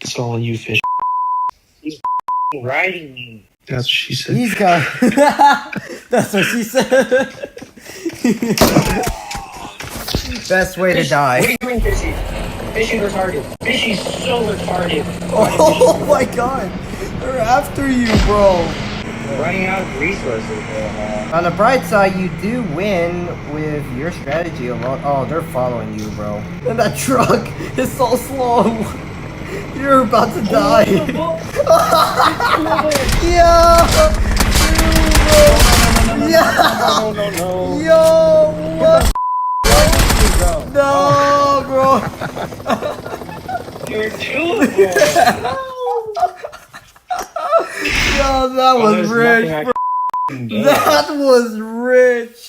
It's all you, fish. He's riding me. That's what she said. He's got. That's what she said. Best way to die. What do you mean, Fishy? Fishy's retarded. Fishy's so retarded. Oh my god. They're after you, bro. We're running out of resources. On the bright side, you do win with your strategy alone. Oh, they're following you, bro. And that truck is so slow. You're about to die. Yeah. No. Yo, what? No, bro. You're too good. Yo, that was rich, bro. That was rich.